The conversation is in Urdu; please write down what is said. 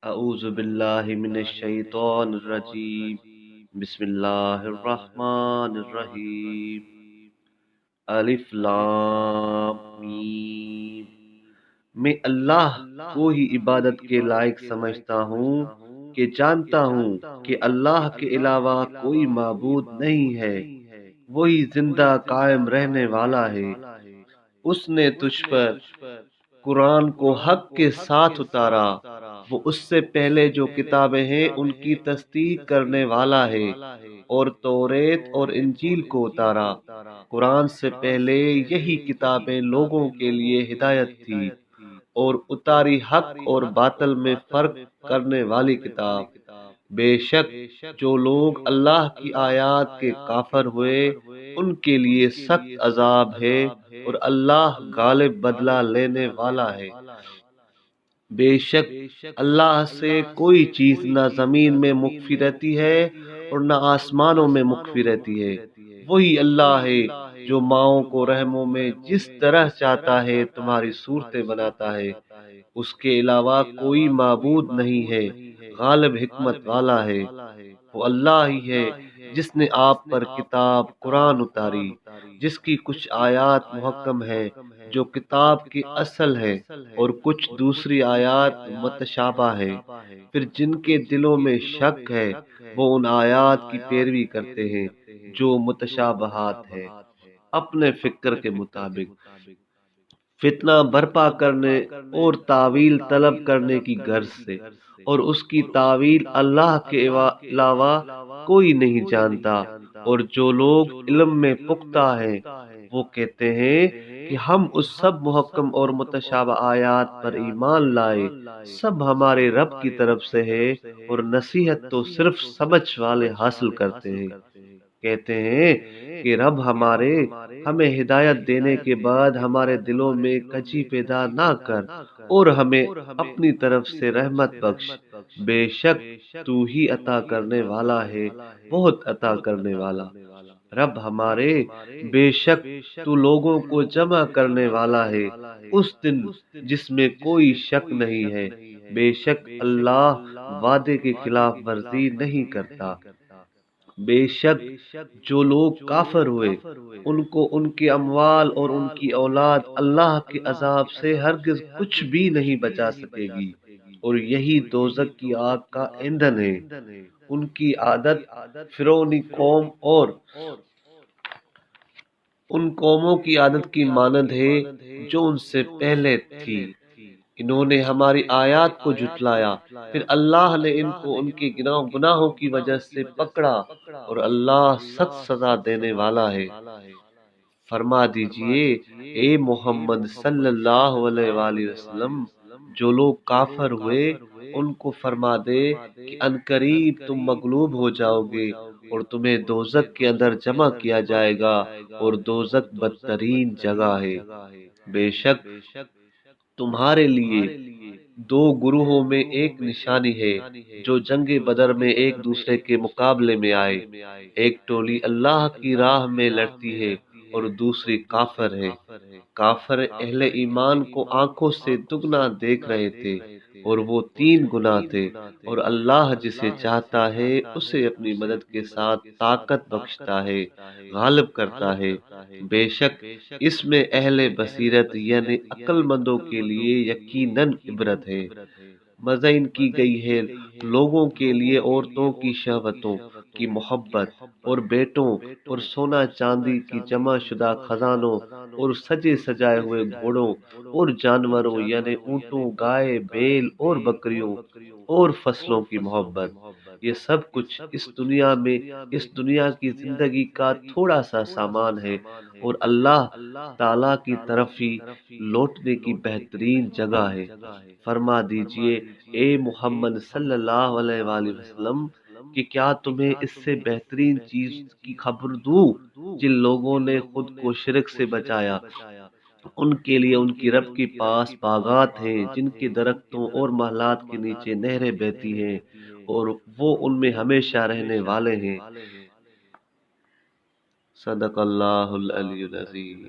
اعوذ باللہ من الشیطان الرجیم بسم اللہ الرحمن الرحیم الف لام میم۔ میں اللہ کو ہی عبادت کے لائق سمجھتا ہوں کہ جانتا ہوں کہ اللہ کے علاوہ کوئی معبود نہیں ہے، وہی زندہ قائم رہنے والا ہے۔ اس نے تجھ پر قرآن کو حق کے ساتھ اتارا، وہ اس سے پہلے جو کتابیں ہیں ان کی تصدیق کرنے والا ہے، اور توریت اور انجیل کو اتارا۔ قرآن سے پہلے یہی کتابیں لوگوں کے لیے ہدایت تھی، اور اتاری حق اور باطل میں فرق کرنے والی کتاب۔ بے شک جو لوگ اللہ کی آیات کے کافر ہوئے ان کے لیے سخت عذاب ہے، اور اللہ غالب بدلہ لینے والا ہے۔ بے شک اللہ سے کوئی چیز نہ زمین میں مخفی رہتی ہے اور نہ آسمانوں میں مخفی رہتی ہے۔ وہی اللہ ہے جو ماؤں کو رحموں میں جس طرح چاہتا ہے تمہاری صورتیں بناتا ہے۔ اس کے علاوہ کوئی معبود نہیں ہے، غالب حکمت والا ہے۔ وہ اللہ ہی ہے جس نے آپ پر کتاب قرآن اتاری، جس کی کچھ آیات محکم ہے جو کتاب کی اصل ہے، اور کچھ دوسری آیات متشابہ ہے۔ پھر جن کے دلوں میں شک ہے وہ ان آیات کی پیروی کرتے ہیں جو متشابہات ہے، اپنے فکر کے مطابق فتنہ برپا کرنے اور تعویل طلب کرنے کی غرض سے، اور اس کی تعویل اللہ کے علاوہ کوئی نہیں جانتا۔ اور جو لوگ علم میں پختہ ہیں وہ کہتے ہیں کہ ہم اس سب محکم اور متشابہ آیات پر ایمان لائے، سب ہمارے رب کی طرف سے ہے، اور نصیحت تو صرف سمجھ والے حاصل کرتے ہیں۔ کہتے ہیں کہ رب ہمارے، ہمیں ہدایت دینے کے بعد ہمارے دلوں میں کجی پیدا نہ کر، اور ہمیں اپنی طرف سے رحمت بخش۔ بے شک تو ہی عطا کرنے والا ہے، بہت عطا کرنے والا۔ رب ہمارے، بے شک تو لوگوں کو جمع کرنے والا ہے اس دن جس میں کوئی شک نہیں ہے۔ بے شک اللہ وعدے کی خلاف ورزی نہیں کرتا۔ بے شک جو لوگ کافر ہوئے ان کو ان کے اموال اور ان کی اولاد اللہ کے عذاب سے ہرگز کچھ بھی نہیں بچا سکے گی، اور یہی دوزخ کی آگ کا ایندھن ہے۔ ان کی عادت فرعونی قوم اور ان قوموں کی عادت کی مانند ہے جو ان سے پہلے تھی۔ انہوں نے ہماری آیات کو جھٹلایا، پھر اللہ نے ان کو ان کے گناہوں کی وجہ سے پکڑا، اور اللہ سخت سزا دینے والا ہے۔ فرما دیجئے اے محمد صلی اللہ علیہ وآلہ وسلم، جو لوگ کافر ہوئے ان کو فرما دے کہ عنقریب تم مغلوب ہو جاؤ گے، اور تمہیں دوزخ کے اندر جمع کیا جائے گا، اور دوزخ بدترین جگہ ہے۔ بے شک تمہارے لیے دو گروہوں میں ایک نشانی ہے جو جنگ بدر میں ایک دوسرے کے مقابلے میں آئے۔ ایک ٹولی اللہ کی راہ میں لڑتی ہے اور دوسری کافر ہے۔ کافر اہل ایمان کو آنکھوں سے دگنا دیکھ رہے تھے، اور وہ 3 گنا تھے، اور اللہ جسے چاہتا ہے اسے اپنی مدد کے ساتھ طاقت بخشتا ہے، غالب کرتا ہے۔ بے شک اس میں اہل بصیرت یعنی عقل مندوں کے لیے یقیناً عبرت ہے۔ مزین کی گئی ہے لوگوں کے لیے عورتوں کی شہوتوں کی محبت، اور بیٹوں اور سونا چاندی کی جمع شدہ خزانوں، اور سجے سجائے ہوئے گھوڑوں اور جانوروں یعنی اونٹوں، گائے، بیل اور بکریوں، اور فصلوں کی محبت۔ یہ سب کچھ اس دنیا کی زندگی کا تھوڑا سا سامان ہے، اور اللہ تعالی کی طرف ہی لوٹنے کی بہترین جگہ ہے۔ فرما دیجئے اے محمد صلی اللہ علیہ وآلہ وسلم کہ کیا تمہیں اس سے بہترین چیز کی خبر دوں؟ جن لوگوں نے خود کو شرک سے بچایا، ان کے لیے ان کی رب کے پاس باغات ہیں جن کے درختوں اور محلات کے نیچے نہریں بہتی ہیں، اور وہ ان میں ہمیشہ رہنے والے ہیں۔ صدق اللہ العلی العظیم۔